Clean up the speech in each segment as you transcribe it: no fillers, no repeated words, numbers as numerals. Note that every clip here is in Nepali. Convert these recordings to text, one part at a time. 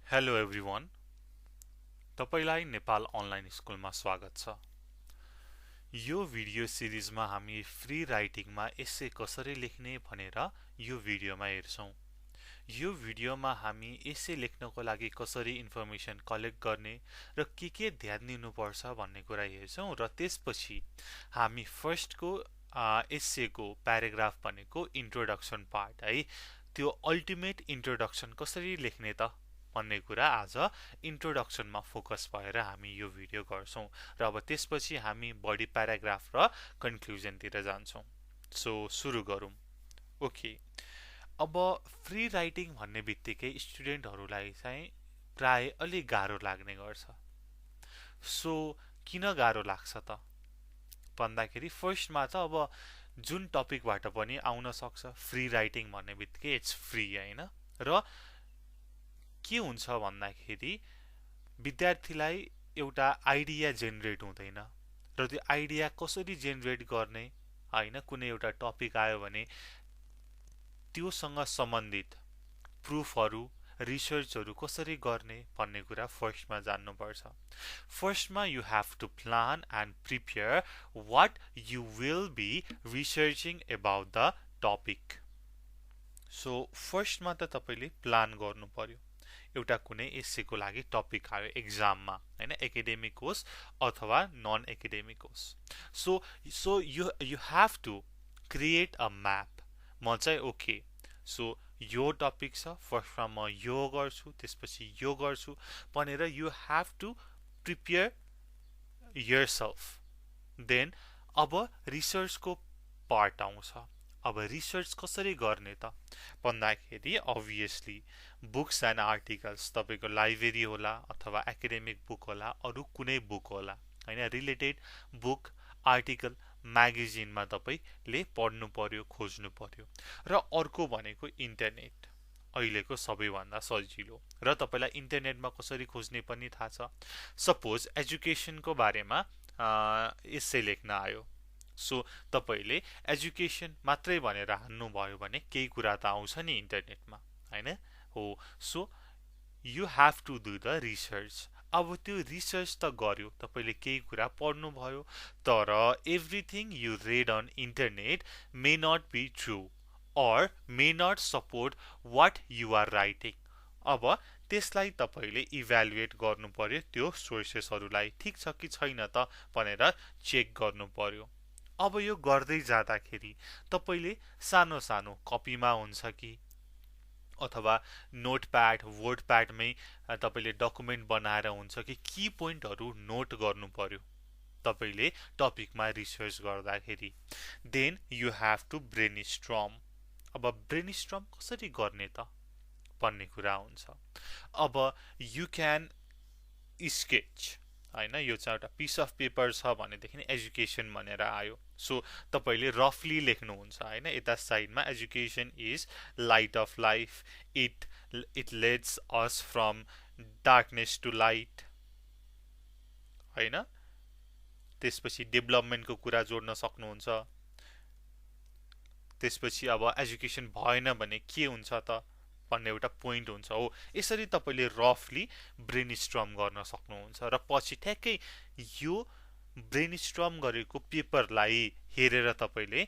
हेलो एभ्रिवान, तपाईलाई नेपाल अनलाइन स्कुलमा स्वागत छ। यो भिडियो सिरिजमा हामी फ्री राइटिङमा एस्से कसरी लेख्ने भनेर यो भिडियोमा हेर्छौं। यो भिडियोमा हामी एस्से लेख्नको लागि कसरी इन्फर्मेसन कलेक्ट गर्ने र के ध्यान दिनुपर्छ भन्ने कुरा हेर्छौं र त्यसपछि हामी फर्स्टको एस्सेको प्याराग्राफ भनेको इन्ट्रोडक्सन पार्ट है, त्यो अल्टिमेट इन्ट्रोडक्सन कसरी लेख्ने त भन्ने कुरा आज इन्ट्रोडक्सनमा फोकस भएर हामी यो भिडियो गर्छौं र अब त्यसपछि हामी बडी प्याराग्राफ र कन्क्लुजनतिर जान्छौं। सो सुरु गरौं। ओके, अब फ्री राइटिङ भन्ने बित्तिकै स्टुडेन्टहरूलाई चाहिँ प्राय अलि गाह्रो लाग्ने गर्छ। सो किन गाह्रो लाग्छ त भन्दाखेरि फर्स्टमा त अब जुन टपिकबाट पनि आउन सक्छ, फ्री राइटिङ भन्ने बित्तिकै इट्स फ्री हैन, र के हुन्छ भन्दाखेरि विद्यार्थीलाई एउटा आइडिया जेनेरेट हुँदैन र त्यो आइडिया कसरी जेनेरेट गर्ने हैन, कुनै एउटा टपिक आयो भने त्योसँग सम्बन्धित प्रुफहरू रिसर्चहरू कसरी गर्ने भन्ने कुरा फर्स्टमा जान्नुपर्छ। फर्स्टमा you have to plan and prepare what you will be researching about the topic. So फर्स्टमा त तपाईले प्लान गर्नु पर्यो। एउटा कुनै एस्सेको लागि टपिक आयो एक्जाममा हैन, एकाडेमिक होस् अथवा नन एकाडेमिक होस्। So you have to create a map. म चाहिँ ओके, सो यो टपिक छ, फर्स्टमा म यो गर्छु, त्यसपछि यो गर्छु भनेर you have to prepare yourself. Then अब रिसर्चको पार्ट आउँछ। अब रिसर्च कसरी गर्ने त भन्दाखेरि अभियसली बुक्स एन्ड आर्टिकल्स, तपाईको लाइब्रेरी होला अथवा एकाडेमिक बुक होला, अरु कुनै बुक होला हैन, रिलेटेड बुक आर्टिकल म्यागजिनमा तपाईले पढ्नु पर्यो, खोज्नु पर्यो। र अर्को भनेको इन्टरनेट, अहिलेको सबैभन्दा सजिलो, र तपाईलाई इन्टरनेटमा कसरी खोज्ने पनि थाहा छ। सपोज एजुकेसनको बारेमा एस्से लेख्न आयो, सो तपाईले एजुकेसन मात्रै भनेर हान्नु भयो भने केही कुरा त आउँछ नि इन्टरनेटमा हैन हो। So you have to do the research. अब त्यो रिसर्च त गर्यो, तपाईले केही कुरा पढ्नु भयो, तर everything you read on internet may not be true or may not support what you are writing। अब त्यसलाई तपाईले इभ्यालुएट गर्नु पर्यो, त्यो सोर्सेसहरुलाई ठीक छ कि छैन त भनेर चेक गर्नु पर्यो। अब यो गर्दै जाँदाखेरि तपाईले सानो सानो कपीमा हुन्छ कि अथवा नोटप्याड वर्डप्याडमै तपाईले डकुमेन्ट बनाएर हुन्छ कि की पोइन्टहरु नोट गर्नु पर्यो तपाईले टपिकमा रिसर्च गर्दाखेरि। Then you have to brainstorm. अब ब्रेनस्टर्म कसरी गर्ने त भन्ने कुरा हुन्छ। अब यु क्यान स्केच हैन, यो चाहिँ एउटा पिस अफ पेपर छ भनेदेखि एजुकेसन भनेर आयो, सो तपाईले रफली लेख्नुहुन्छ हैन। यता साइडमा education is light of life, it leads us from darkness to light हैन। त्यसपछि डेभलपमेन्टको कुरा जोड्न सक्नुहुन्छ। त्यसपछि अब एजुकेसन भएन भने के हुन्छ त भन्ने एउटा पोइन्ट हुन्छ हो। यसरी तपाईले रफली ब्रेनस्टर्म गर्न सक्नुहुन्छ र पछि ठ्याक्कै यो ब्रेनस्टर्म गरेको पेपरलाई हेरेर तपाईले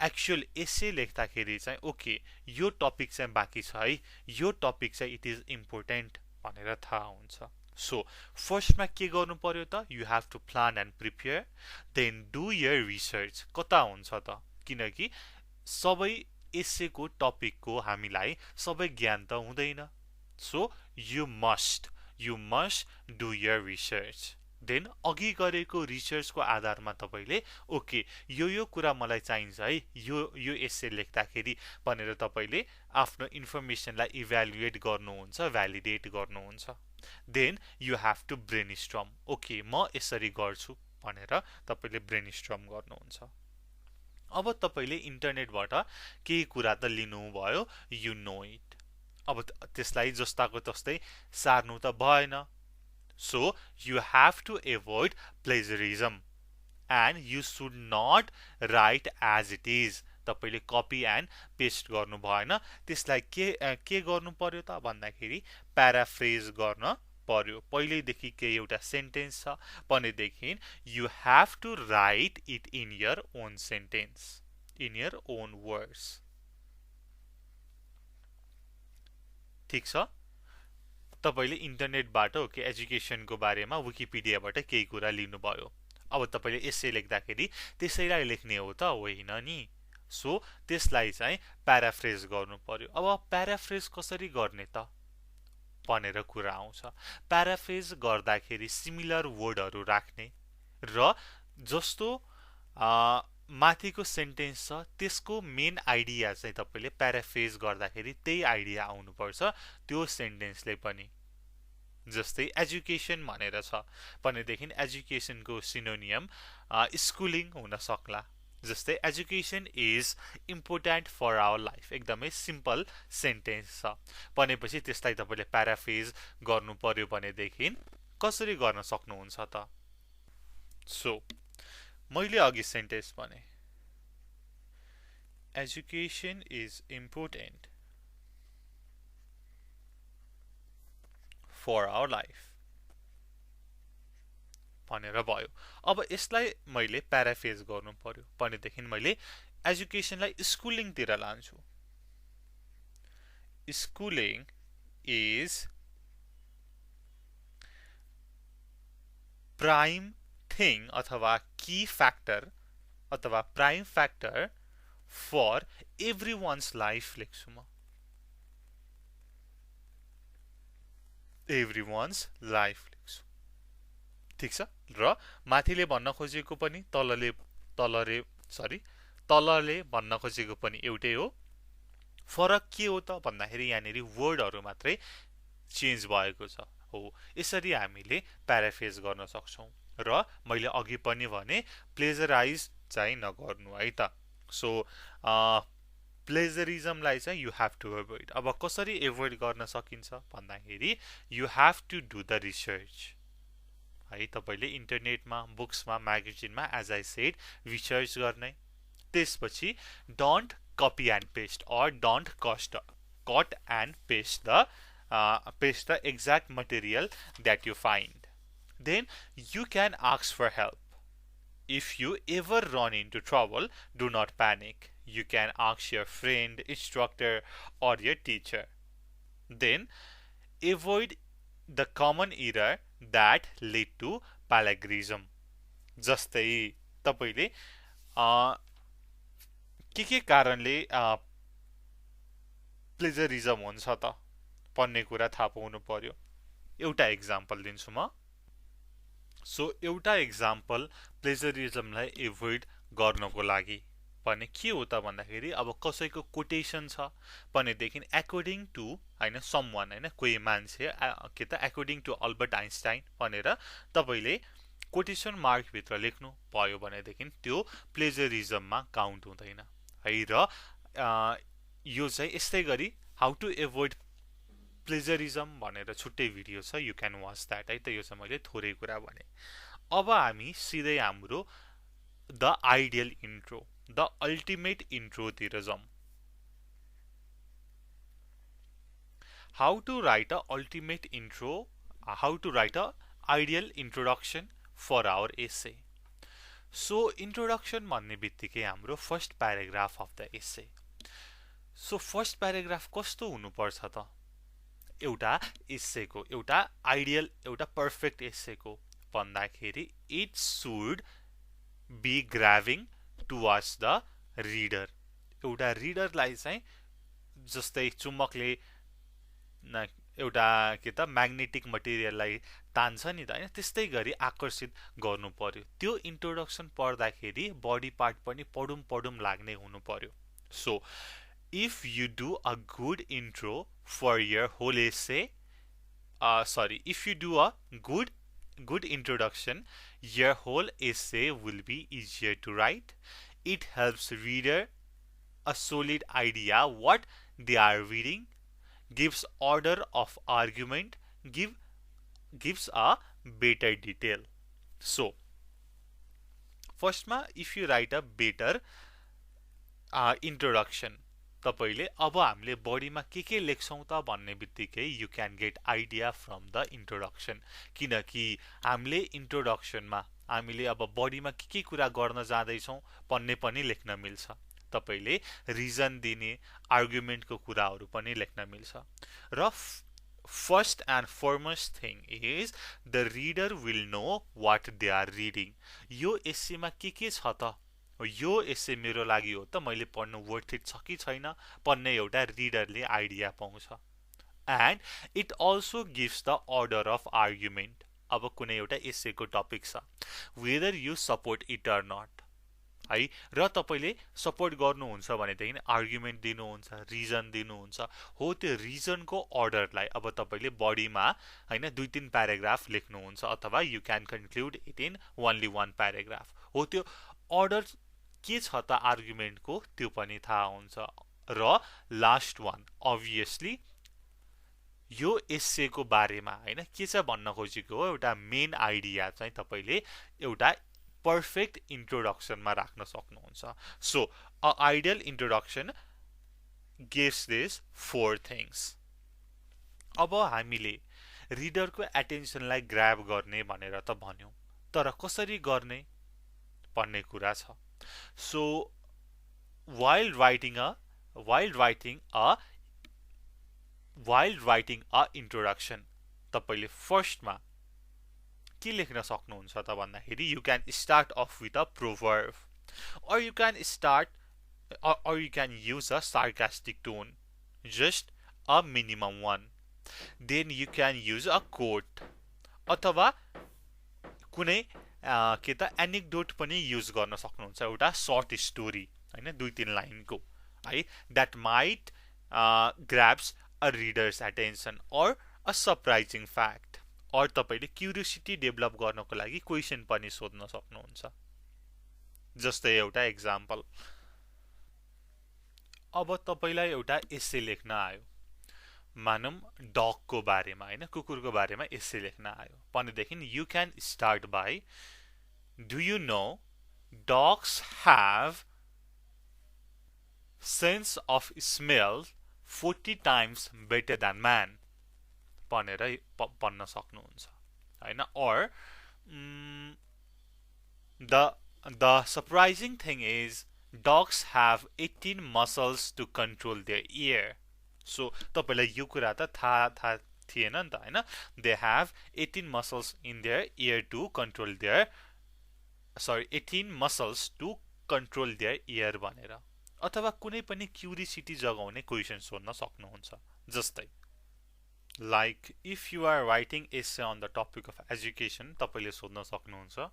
एक्चुअल एस्से लेख्दाखेरि चाहिँ ओके यो टपिक चाहिँ बाँकी छ है, यो टपिक चाहिँ इट इज इम्पोर्टेन्ट भनेर थाहा हुन्छ। सो फर्स्टमा के गर्नु पर्यो त, you have to plan and prepare, then do your research. कता हुन्छ त, किनकि सबै एस्सेको टपिकको हामीलाई सबै ज्ञान त हुँदैन। So you must do your research. Then अघि गरेको रिसर्चको आधारमा तपाईले ओके यो कुरा मलाई चाहिन्छ है यो एस्से लेख्दाखेरि भनेर तपाईले आफ्नो इन्फर्मेसनलाई इभ्यालुएट गर्नुहुन्छ, भ्यालिडेट गर्नुहुन्छ। Then you have to brainstorm. Okay म यसरी गर्छु भनेर तपाईले ब्रेनस्टर्म गर्नुहुन्छ। अब तपाईले इन्टरनेटबाट केही कुरा त लिनु भयो, यु नो इट। अब त्यसलाई जस्ताको तस्तै सार्नु त भएन। So you have to avoid plagiarism and you should not write as it is. तपाईले कपी एन्ड पेस्ट गर्नु भएन, त्यसलाई के गर्नु पर्यो त भन्दाखेरि प्याराफ्रेज गर्न पर्यो। पहिलेदेखि के एउटा सेन्टेन्स छ भनेदेखि you have to write it in your own sentence, in your own words. ठीक छ, तपाईले इन्टरनेटबाट के एजुकेसनको बारेमा विकिपीडियाबाट केही कुरा लिनुभयो। अब तपाईले एसे लेख्दाखेरि त्यसैलाई लेख्ने हो त होइन नि। सो त्यसलाई चाहिँ प्याराफ्रेज गर्नु पर्यो। अब प्याराफ्रेज कसरी गर्ने त भनेर कुरा आउँछ। प्याराफ्रेज गर्दाखेरि सिमिलर वर्डहरू राख्ने र जस्तो माथिको सेन्टेन्स छ त्यसको मेन आइडिया चाहिँ तपाईले प्याराफ्रेज गर्दाखेरि त्यही आइडिया आउनुपर्छ त्यो सेन्टेन्सले पनि। जस्तै एजुकेसन भनेर छ भनेदेखि एजुकेसनको सिनोनियम स्कुलिङ हुन सक्ला। जस्तै education is important for our life, एकदमै सिम्पल सेन्टेन्स छ भनेपछि त्यसलाई तपाईले प्याराफ्रेज गर्नु पर्यो भनेदेखि कसरी गर्न सक्नुहुन्छ त। सो मैले अघि सेन्टेन्स भने education is important for our life भनेर भयो। अब यसलाई मैले प्याराफ्रेज गर्नु पर्यो भनेदेखि मैले एजुकेसनलाई स्कुलिङतिर लान्छु। स्कुलिङ इज प्राइम थिङ अथवा की फ्याक्टर अथवा prime factor for every one's life लेख्छु म। एभ्री वान्स लाइफ लेख्छु। ठीक छ, र माथिले भन्न खोजेको पनि तलले भन्न खोजेको पनि एउटै हो। फरक के हो त भन्दाखेरि यहाँनिर वर्डहरू मात्रै चेन्ज भएको छ। हो, यसरी हामीले प्याराफ्रेज गर्न सक्छौं। र मैले अघि पनि भने प्लेजराइज चाहिँ नगर्नु है त। सो प्लेजरिजमलाई चाहिँ यु ह्याभ टु एभोइड। अब कसरी एभोइड गर्न सकिन्छ भन्दाखेरि you have to do the research है। तपाईले इन्टरनेटमा, बुक्समा, म्यागजिनमा एज आई सेड रिसर्च गर्ने। त्यसपछि don't copy and paste or don't cut and paste the exact material that you find. Then you can ask for help. If you ever run into trouble, do not panic. You can ask your friend, instructor or your teacher. Then avoid the common error that lead to plagiarism. जस्तै तपाईले के कारणले प्लेजरिजम हुन्छ त भन्ने कुरा थाहा पाउनु पर्यो। एउटा एक्जाम्पल दिन्छु म। सो एउटा एक्जाम्पल प्लेजरिजमलाई एभोइड गर्नको लागि भने के हो त भन्दाखेरि अब कसैको कोटेसन छ भनेदेखि अकर्डिङ टु हैन समवन हैन कोही मान्छे के त अकर्डिङ टु अल्बर्ट आइन्स्टाइन भनेर तपाईले कोटेसन मार्क भित्र लेख्नु भयो भनेदेखि त्यो प्लेजरिजममा काउन्ट हुँदैन है। र यो चाहिँ यस्तै गरी हाउ टु एभोइड प्लेजरिजम भनेर छुट्टै भिडियो छ, यु क्यान वाच द्याट है त। यो चाहिँ मैले थोरै कुरा भने। अब हामी सिधै हाम्रो the ideal intro, the ultimate intro तिर जाउँ। How to write a ultimate intro, how to write a ideal introduction for our essay. So introduction भन्ने बित्तिकै हाम्रो first paragraph of the essay. So first paragraph कस्तो हुनुपर्छ त एउटा एसेको, एउटा आइडियल, एउटा पर्फेक्ट एसेको भन्दाखेरि it should be grabbing towards the reader. एउटा रिडरलाई चाहिँ जस्तै चुम्बकले एउटा के त म्याग्नेटिक मटेरियललाई तान्छ नि त हैन, त्यस्तै गरी आकर्षित गर्नु पर्यो। त्यो इन्ट्रोडक्सन पढ्दाखेरि बडी पार्ट पनि पढुम लाग्ने हुनु पर्यो। So if you do a good intro for your whole essay, if you do a good introduction, your whole essay will be easier to write. It helps reader a solid idea what they are reading, gives order of argument, gives a better detail. So first ma if you write a better introduction तपाईले अब हामीले बडीमा के लेख्छौं त भन्ने बित्तिकै you can get idea from the introduction किनकि हामीले इन्ट्रोडक्सनमा हामीले अब बडीमा के कुरा गर्न जाँदैछौं भन्ने पनि लेख्न मिल्छ तपाईले रिजन दिने आर्गुमेन्टको कुराहरू पनि लेख्न मिल्छ र first and foremost thing is the reader will know what they are reading यो एसेमा के छ त यो एसे मेरो लागि हो त मैले पढ्नु वर्थ इट छ कि छैन भन्ने एउटा रिडरले आइडिया पाउँछ and it also gives the order of argument अब कुनै एउटा एसेको टपिक छ whether you support it or not है र तपाईले सपोर्ट गर्नुहुन्छ भनेदेखि आर्गुमेन्ट दिनुहुन्छ रिजन दिनुहुन्छ हो त्यो रिजनको अर्डरलाई अब तपाईले बडीमा हैन 2-3 प्याराग्राफ लेख्नुहुन्छ अथवा you can conclude it in only 1 paragraph हो त्यो अर्डर के छ त आर्गुमेन्टको त्यो पनि थाहा हुन्छ र लास्ट वान अभियसली यो एसेको बारेमा हैन के छ भन्न खोजेको हो एउटा मेन आइडिया चाहिँ तपाईले एउटा पर्फेक्ट इन्ट्रोडक्सनमा राख्न सक्नुहुन्छ so a ideal introduction gives this 4 things अब हामीले रिडरको एटेन्सनलाई ग्र्याब गर्ने भनेर त भन्यौ तर कसरी गर्ने भन्ने कुरा छ So while writing a introduction तपाईले फर्स्टमा के लेख्न सक्नुहुन्छ त भन्दाखेरि you can start off with a proverb or you can use a sarcastic tone just a minimum one then you can use a quote अथवा कुनै के त एनेक्डोट पनि युज गर्न सक्नुहुन्छ एउटा सर्ट स्टोरी हैन 2-3 लाइनको है that might grabs a reader's attention और अ सरप्राइजिङ फ्याक्ट और तपाईले क्युरियोसिटी डेभलप गर्नको लागि क्वेशन पनि सोध्न सक्नुहुन्छ जस्तै एउटा एक्जाम्पल अब तपाईलाई एउटा एसे लेख्न आयो मानौं डगको बारेमा हैन कुकुरको बारेमा एसे लेख्न आयो भनेदेखि you can start by do you know dogs have sense of smell 40 times better than man भनेर भन्न सक्नुहुन्छ हैन or the surprising thing is dogs have 18 muscles to control their ear so तपाईलाई यो कुरा त थाहा थिएन नि त हैन they have 18 muscles in their ear to control their 18 muscles to control their ear भनेर अथवा कुनै पनि क्युरियोसिटी जगाउने क्वेशन सोध्न सक्नुहुन्छ जस्तै like if you are writing essay on the topic of education तपाईले सोध्न सक्नुहुन्छ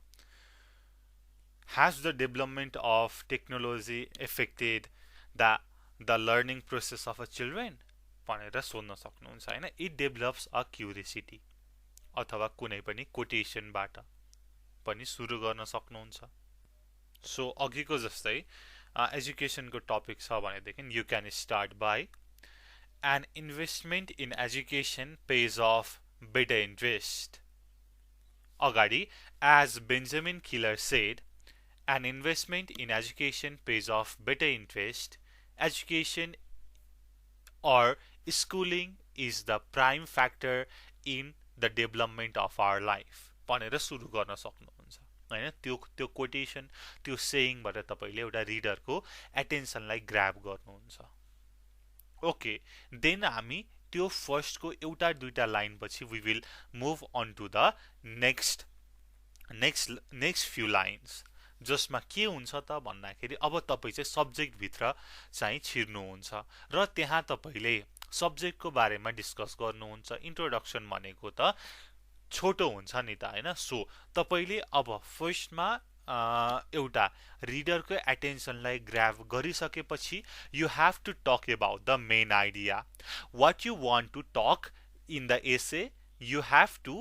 has the development of technology affected the learning process of a children भनेर सोध्न सक्नुहुन्छ हैन it develops a curiosity अथवा कुनै पनि कोटेसन बाट पनि सुरु गर्न सक्नुहुन्छ सो अघिको जस्तै एजुकेशन को टपिक छ भनेदेखि you can start by an investment in education pays off better interest अगाडि as Benjamin Keeler said an investment in education pays off better interest education or schooling is the prime factor in the development of our life भनेर सुरु गर्न सक्नुहुन्छ हैन त्यो कोटेसन त्यो सेइङ बाट तपाईले एउटा रिडरको एटेन्सनलाई ग्र्याब गर्नुहुन्छ ओके देन हामी त्यो फर्स्ट को एउटा दुईटा लाइन पछि we will move on to the next few lines जसमा के हुन्छ त भन्दाखेरि अब तपाई चाहिँ सब्जेक्ट भित्र चाहिँ छिर्नुहुन्छ र त्यहाँ तपाईले सब्जेक्ट को बारेमा डिस्कस गर्नुहुन्छ इन्ट्रोडक्सन भनेको त छोटो हुन्छ नि त हैन सो तपाईले अब फर्स्टमा एउटा रिडरको एटेन्सनलाई ग्र्याब गरिसकेपछि you have to talk about the main idea what you want to talk in the essay you have to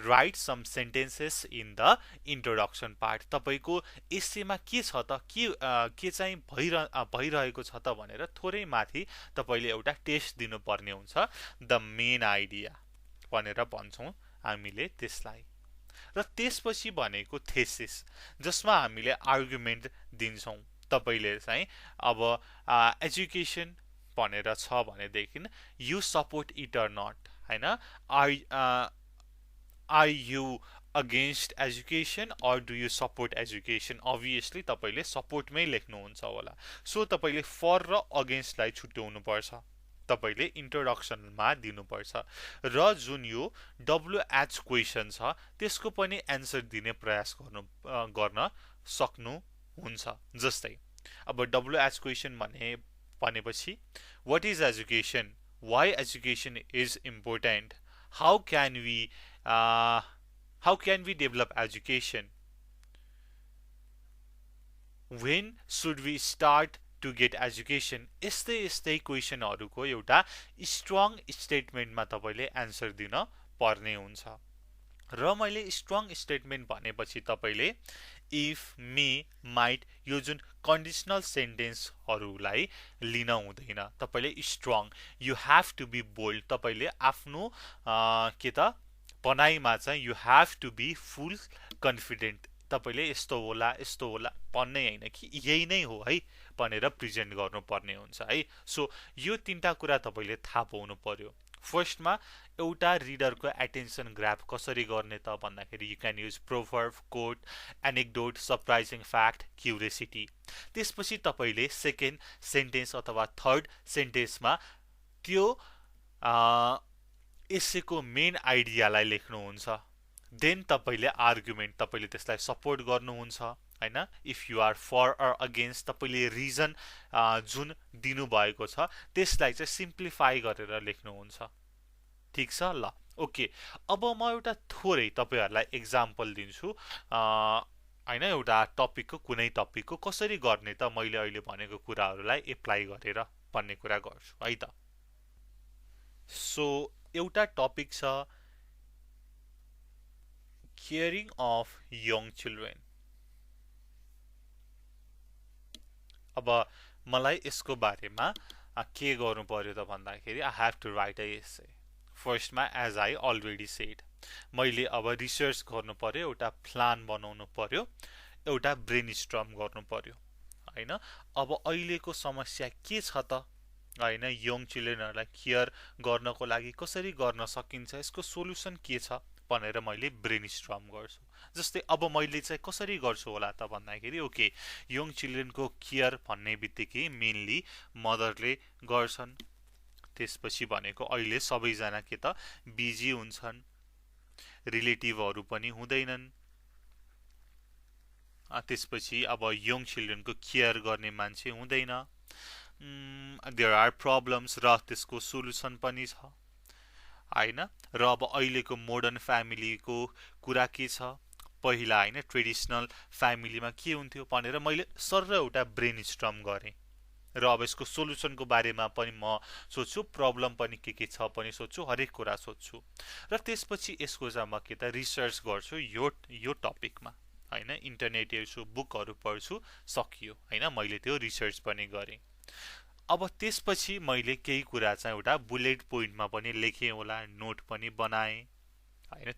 write some sentences in the introduction part तपाईको एसेमा के छ त के चाहिँ भइरहेको छ त भनेर थोरै माथि तपाईले एउटा टेस्ट दिनुपर्ने हुन्छ the main idea भनेर भन्छौं हामीले त्यसलाई र त्यसपछि भनेको थेसिस जसमा हामीले आर्गुमेन्ट दिन्छौं तपाईले चाहिँ अब एजुकेसन भनेर छ भनेदेखि you support it or not हैन are you against education or do you support education obviously तपाईले सपोर्टमै लेख्नुहुन्छ होला सो तपाईले फर र अगेन्स्टलाई छुट्याउनु पर्छ तपाईले इन्ट्रोडक्सनमा दिनुपर्छ र जुन यो WH क्वेशन छ त्यसको पनि एन्सर दिने प्रयास गर्न सक्नुहुन्छ जस्तै अब WH क्वेशन भनेपछि what is education why education is important how can we develop education when should we start to get education यस्तै क्वेशनहरुको एउटा स्ट्रङ स्टेटमेन्टमा तपाईले एन्सर दिन पर्ने हुन्छ र मैले स्ट्रङ स्टेटमेन्ट भनेपछि तपाईले इफ मे माइट यो जुन कन्डिसनल सेन्टेन्सहरुलाई लिन हुँदैन तपाईले strong you have to be bold तपाईले आफ्नो के त पढाइमा चाहिँ you have to be full confident तपाईले यस्तो होला भन्ने हैन कि यही नै हो है भनेर प्रेजेन्ट गर्नुपर्ने हुन्छ है सो यो तीनटा कुरा तपाईले थाहा पाउनु पर्यो फर्स्टमा एउटा रिडरको एटेन्सन ग्राब कसरी गर्ने त भन्दाखेरि you can use proverb quote anecdote surprising fact curiosity त्यसपछि तपाईले सेकेन्ड सेन्टेन्स अथवा थर्ड सेन्टेन्समा त्यो एसेको मेन आइडियालाई लेख्नुहुन्छ देन तपाईले आर्गुमेन्ट तपाईले त्यसलाई सपोर्ट गर्नुहुन्छ हैन if you are for or against तपाईले रिजन जुन दिनु भएको छ त्यसलाई चाहिँ सिम्प्लिफाई गरेर लेख्नुहुन्छ ठीक छ ल ओके अब म एउटा थोरै तपाईहरुलाई एक्जाम्पल दिन्छु हैन एउटा टपिकको कुनै टपिकको कसरी गर्ने त मैले अहिले भनेको कुराहरुलाई एप्लाई गरेर भन्ने कुरा गर्छु है त सो एउटा टपिक छ caring of young children अब मलाई यसको बारेमा के गर्नु पर्यो त भन्दाखेरि I have to write a essay फर्स्टमा as I already said मैले अब रिसर्च गर्नु पर्यो एउटा प्लान बनाउनु पर्यो एउटा ब्रेनस्टर्म गर्नु पर्यो हैन अब अहिलेको समस्या के छ त हैन यङ चिल्ड्रेनहरुलाई केयर गर्नको लागि कसरी गर्न सकिन्छ यसको सोलुसन के छ भनेर मैले ब्रेनस्टर्म गर्छु जस्तै अब मैले चाहिँ कसरी गर्छु होला त भन्दाखेरि ओके यङ चिल्ड्रेनको केयर भन्ने बित्तिकै मेनली मदरले गर्छन् त्यसपछि भनेको अहिले सबैजना के त बिजी हुन्छन् रिलेटिभहरु पनि हुँदैनन् त्यसपछि अब यङ चिल्ड्रेनको केयर गर्ने मान्छे हुँदैन देयर आर प्रब्लम्स र त्यसको सोलुसन पनि छ हैन र अब अहिलेको मोडर्न फ्यामिलीको कुरा के छ पहिला हैन ट्रेडिसनल फ्यामिलीमा के हुन्थ्यो भनेर मैले सरर एउटा ब्रेनस्टर्म गरे र अब यसको सोलुसनको बारेमा पनि म सोच्छु प्रब्लम पनि के छ पनि सोच्छु हरेक कुरा सोच्छु र त्यसपछि यसको चाहिँ म के त रिसर्च गर्छु यो टपिकमा हैन इन्टरनेट हेर्छु बुकहरु पढ्छु सकियो हैन मैले त्यो रिसर्च पनि गरे अब त्यसपछि मैले केही कुरा चाहिँ एउटा बुलेट पोइन्टमा पनि लेखे होला नोट पनि बनाए हैन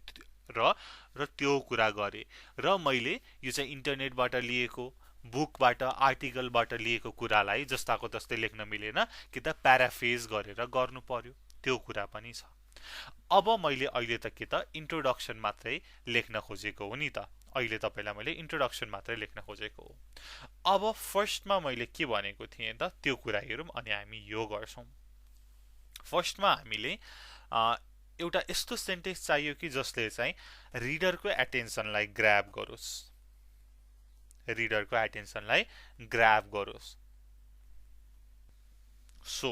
र त्यो कुरा गरे र मैले यो चाहिँ इन्टरनेटबाट लिएको बुकबाट आर्टिकलबाट लिएको कुरालाई जस्ताको तस्तै लेख्न मिलेन कि त प्याराफ्रेज गरेर गर्नु पर्यो त्यो कुरा पनि छ अब मैले अहिले त के त इन्ट्रोडक्सन मात्रै लेख्न खोजेको हो नि त अहिले तपाईलाई मैले इन्ट्रोडक्सन मात्रै लेख्न खोजेको हो अब फर्स्टमा मैले के भनेको थिएँ त त्यो कुरा हेरौं अनि हामी यो गर्छौं फर्स्टमा हामीले एउटा यस्तो सेन्टेन्स चाहियो कि जसले चाहिँ रिडरको एटेन्सनलाई ग्र्याब गरोस् सो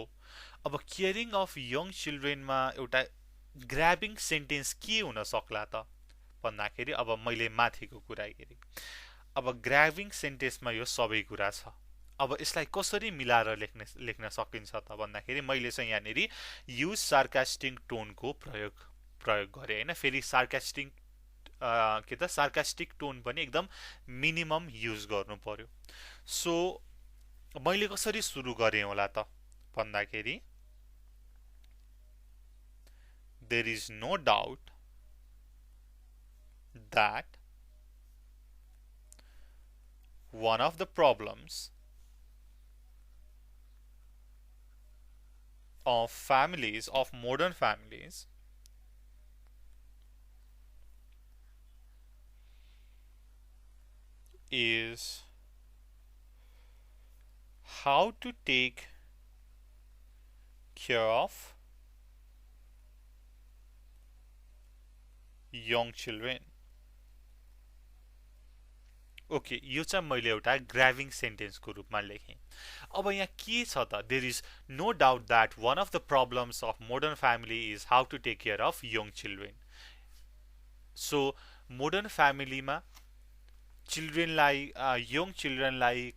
अब केयरिङ अफ यङ चिल्ड्रेनमा एउटा ग्र्याबिङ सेन्टेन्स के हुन सक्ला त भन्दाखेरि अब मैले माथिको कुरा हेरे अब ग्र्याबिङ सेन्टेन्समा यो सबै कुरा छ अब यसलाई कसरी मिलाएर लेख्न सकिन्छ त भन्दाखेरि मैले चाहिँ यहाँनेरि युज सार्कास्टिक टोनको प्रयोग गरे हैन फेरि सार्कास्टिक के त सार्कास्टिक टोन पनि एकदम मिनिमम युज गर्नु पर्यो सो मैले कसरी सुरु गरे होला त भन्दाखेरि there is no doubt that one of the problems of families, of modern families, is how to take care of young children. Okay, यो चाहिँ मैले एउटा ग्राभिङ सेन्टेन्सको रूपमा लेखेँ। अब यहाँ के छ त, there is no doubt that one of the problems of modern family is how to take care of young children. So modern फ्यामिलीमा चिल्ड्रेनलाई, यङ चिल्ड्रेनलाई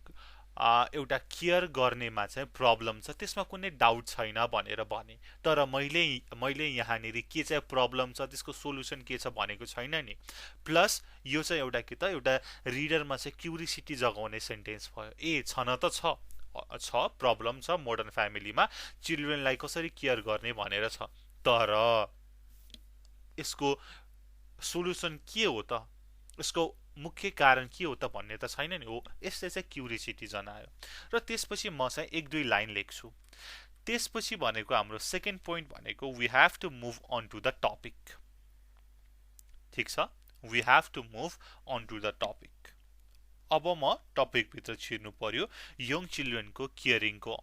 एउटा केयर गर्नेमा चाहिँ प्रब्लम छ, त्यसमा कुनै डाउट छैन भनेर भने। तर मैले यहाँनिर के चाहिँ प्रब्लम छ, त्यसको सोल्युसन के छ भनेको छैन नि। प्लस यो चाहिँ एउटा के त, एउटा रिडरमा चाहिँ क्युरिसिटी जगाउने सेन्टेन्स भयो। ए छ न त छ प्रब्लम छ मोडर्न फ्यामिलीमा, चिल्ड्रेनलाई कसरी केयर गर्ने भनेर छ, तर यसको सोल्युसन के हो त, यसको मुख्य कारण के हो त भन्ने त छैन नि। हो, यसले चाहिँ क्युरिसिटी जनायो। र त्यसपछि म चाहिँ एक दुई लाइन लेख्छु। त्यसपछि भनेको हाम्रो सेकेन्ड पोइन्ट भनेको we have to move on to the topic. ठिक छ, we have to move on to the topic. अब म टपिकभित्र छिर्नु पर्यो, यङ चिल्ड्रेनको केयरिङको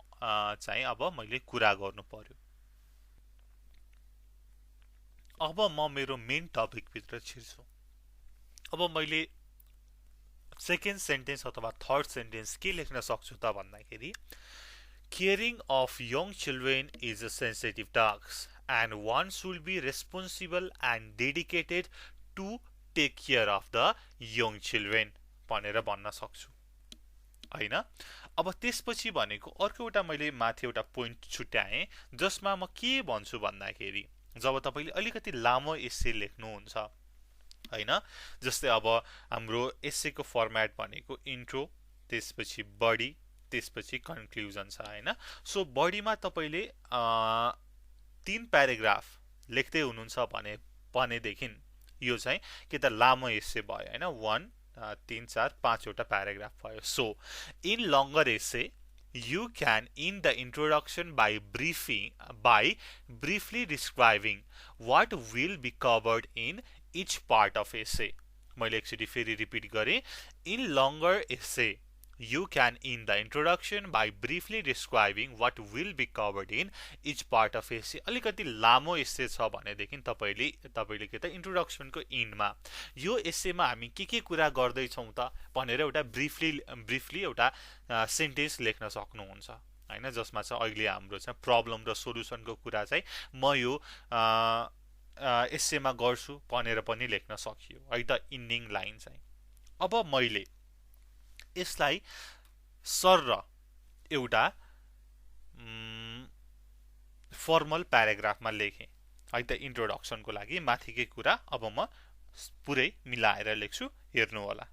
चाहिँ अब मैले कुरा गर्नु पर्यो। अब म मेरो मेन टपिकभित्र छिर्छु। अब मैले सेकेन्ड सेन्टेन्स अथवा थर्ड सेन्टेन्स के लेख्न सक्छु त भन्दाखेरि, caring of young children is a sensitive task and one should be responsible and dedicated to take care of the young children भनेर भन्न सक्छु होइन। अब त्यसपछि भनेको अर्को एउटा मैले माथि एउटा पोइन्ट छुट्याएँ, जसमा म के भन्छु भन्दाखेरि, जब तपाईँले अलिकति लामो एस्से लेख्नुहुन्छ होइन, जस्तै अब हाम्रो एस्सेको फर्मेट भनेको इन्ट्रो, त्यसपछि बडी, त्यसपछि कन्क्लुजन छ होइन। सो बडीमा तपाईँले 3 प्याराग्राफ लेख्दै हुनुहुन्छ भनेदेखि यो चाहिँ के त लामो एस्से भयो होइन, 1 3 4 5 वटा प्याराग्राफ भयो। So in लङ्गर essay you can in the introduction by briefly describing what will be covered in each part of essay. मैले एकचोटि फेरि रिपिट गरेँ, in longer essay you can in the introduction by briefly describing what will be covered in each part of essay. अलिकति लामो एस्से छ भनेदेखि तपाईले के त इन्ट्रोडक्सनको इन्डमा यो एस्सेमा हामी के कुरा गर्दैछौँ त भनेर एउटा ब्रिफली एउटा सेन्टेन्स लेख्न सक्नुहुन्छ हैन, जसमा चाहिँ अहिले हाम्रो चाहिँ प्रब्लम र सोलुसनको कुरा चाहिँ म यो एस्सेमा गर्छु भनेर पनि लेख्न सकियो है त, इन्डिङ लाइन चाहिँ। अब मैले यसलाई सरर एउटा फर्मल प्याराग्राफमा लेखेँ है त इन्ट्रोडक्सनको लागि माथिकै कुरा। अब म पुरै मिलाएर लेख्छु, हेर्नु होला।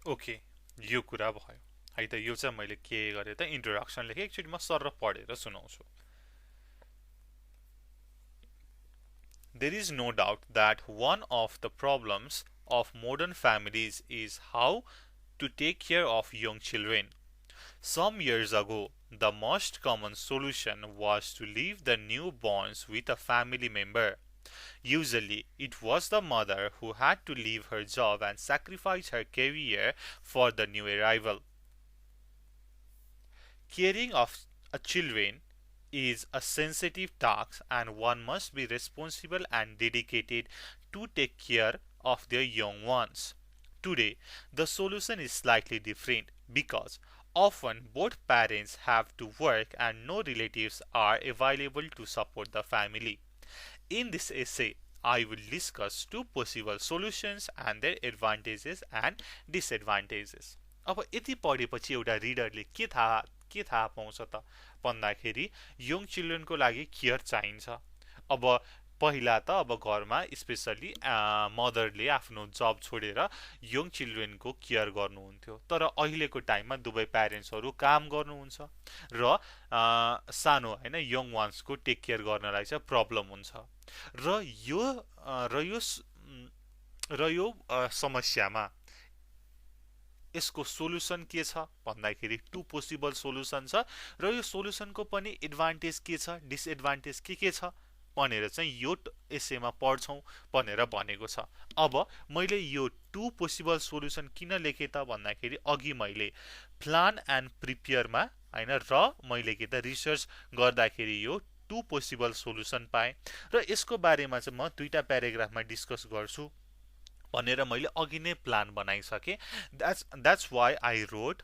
ओके, यो कुरा भयो है त। यो चाहिँ मैले के गरेँ त, इन्ट्रोडक्सन लेखेँ। एकचोटि म सर पढेर सुनाउँछु। There is no doubt that one of the problems of modern families is how to take care of young children. Some years ago, the most common solution was to leave the newborns with a family member. Usually, it was the mother who had to leave her job and sacrifice her career for the new arrival. Caring of a children is a sensitive task, and one must be responsible and dedicated to take care of their young ones. Today, the solution is slightly different because often both parents have to work and no relatives are available to support the family. In this essay, I will discuss two possible solutions and their advantages and disadvantages. अब यति पढेपछि एउटा रिडरले के थाहा पाउँछ त भन्दाखेरि यङ चिल्ड्रेनको लागि केयर चाहिन्छ। अब पहिला त अब घरमा स्पेसली मदरले आफ्नो जब छोडेर यङ चिल्ड्रेनको केयर गर्नुहुन्थ्यो, तर अहिलेको टाइममा दुवै प्यारेन्ट्सहरू काम गर्नुहुन्छ र सानो होइन यङ वान्सको टेक केयर गर्नलाई चाहिँ प्रब्लम हुन्छ। र यो समस्यामा यसको सोलुसन के छ भन्दाखेरि टु पोसिबल सोलुसन छ, र यो सोलुसनको पनि एडभान्टेज के छ, डिसएडभान्टेज के छ भनेर चाहिँ यो एसेमा पढ्छौँ भनेर भनेको छ। अब मैले यो टु पोसिबल सोलुसन किन लेखेँ त भन्दाखेरि अघि मैले प्लान एन्ड प्रिपेयरमा होइन र मैले के त रिसर्च गर्दाखेरि यो टु पोसिबल सोलुसन पाएँ, र यसको बारेमा चाहिँ म दुईटा प्याराग्राफमा डिस्कस गर्छु भनेर मैले अघि नै प्लान बनाइसकेँ। द्याट्स वाइ आई रोड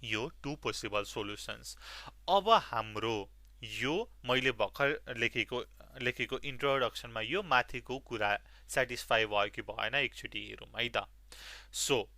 यो टु पोसिबल सोलुसन्स। अब हाम्रो यो मैले भर्खर लेखेको इन्ट्रोडक्सनमा यो माथिको कुरा सेटिस्फाई भयो कि भएन एकचोटि हेरौँ है त। सो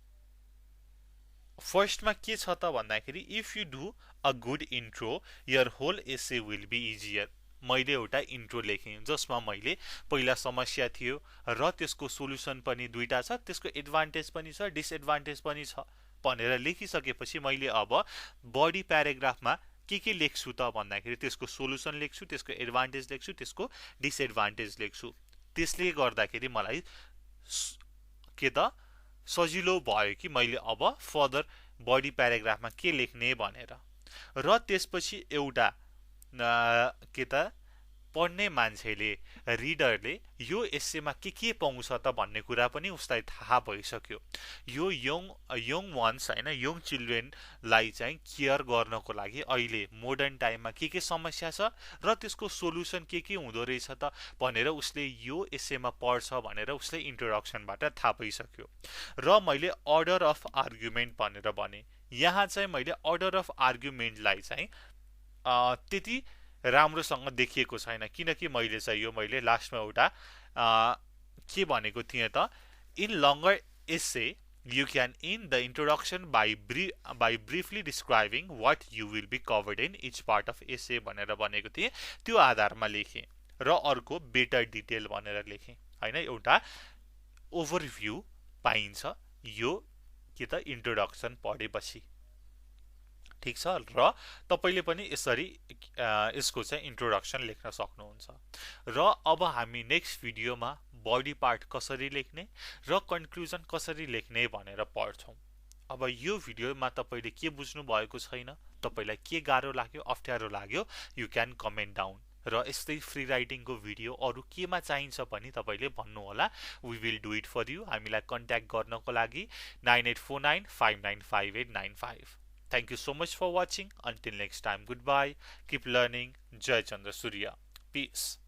फर्स्टमा के छ त भन्दाखेरि if you do a good intro your whole essay will be easier. मैले एउटा इन्ट्रो लेखेँ जसमा मैले पहिला समस्या थियो र त्यसको सोलुसन पनि दुईटा छ, त्यसको एडभान्टेज पनि छ डिसएडभान्टेज पनि छ भनेर लेखिसकेपछि मैले अब बडी प्याराग्राफमा के लेख्छु त भन्दाखेरि त्यसको सोलुसन लेख्छु, त्यसको एडभान्टेज लेख्छु, त्यसको डिसएडभान्टेज लेख्छु। त्यसले गर्दाखेरि मलाई के त सजिलो भयो कि मैले अब फर्दर बडी प्याराग्राफमा के लेख्ने भनेर। र त्यसपछि एउटा के त पढ्ने मान्छेले रिडरले यो एसेमा के पाउँछ त भन्ने कुरा पनि उसलाई थाहा भइसक्यो। यो यङ वान्स होइन यङ चिल्ड्रेनलाई चाहिँ केयर गर्नको लागि अहिले मोडर्न टाइममा के समस्या छ र त्यसको सोलुसन के हुँदो रहेछ त भनेर उसले यो एसेमा पढ्छ भनेर उसले इन्ट्रोडक्सनबाट थाहा भइसक्यो। र मैले अर्डर अफ आर्ग्युमेन्ट भनेर भने यहाँ चाहिँ मैले अर्डर अफ आर्ग्युमेन्टलाई चाहिँ त्यति राम्रोसँग देखिएको छैन, किनकि मैले लास्टमा एउटा के भनेको थिएँ त in longer essay you can in the introduction by briefly describing what you will be covered in each part of essay भनेर भनेको थिएँ। त्यो आधारमा लेखेँ र अर्को बेटर डिटेल भनेर लेखेँ होइन। एउटा ओभरभ्यू पाइन्छ यो के त इन्ट्रोडक्सन पढेपछि, ठिक छ। र तपाईले पनि यसरी यसको चाहिँ इन्ट्रोडक्सन लेख्न सक्नुहुन्छ। र अब हामी नेक्स्ट भिडियोमा बडी पार्ट कसरी लेख्ने र कन्क्लुजन कसरी लेख्ने भनेर पढ्छौँ। अब यो भिडियोमा तपाईले के बुझ्नु भएको छैन, तपाईलाई के गाह्रो लाग्यो अप्ठ्यारो लाग्यो यु क्यान कमेन्ट डाउन। र यस्तै फ्री राइटिङको भिडियो अरू केमा चाहिन्छ पनि तपाईले भन्नुहोला, we will do it for you. हामीलाई कन्ट्याक्ट गर्नको लागि 9849595895। Thank you so much for watching. Until next time, goodbye. Keep learning. Jai Chandra Surya. Peace.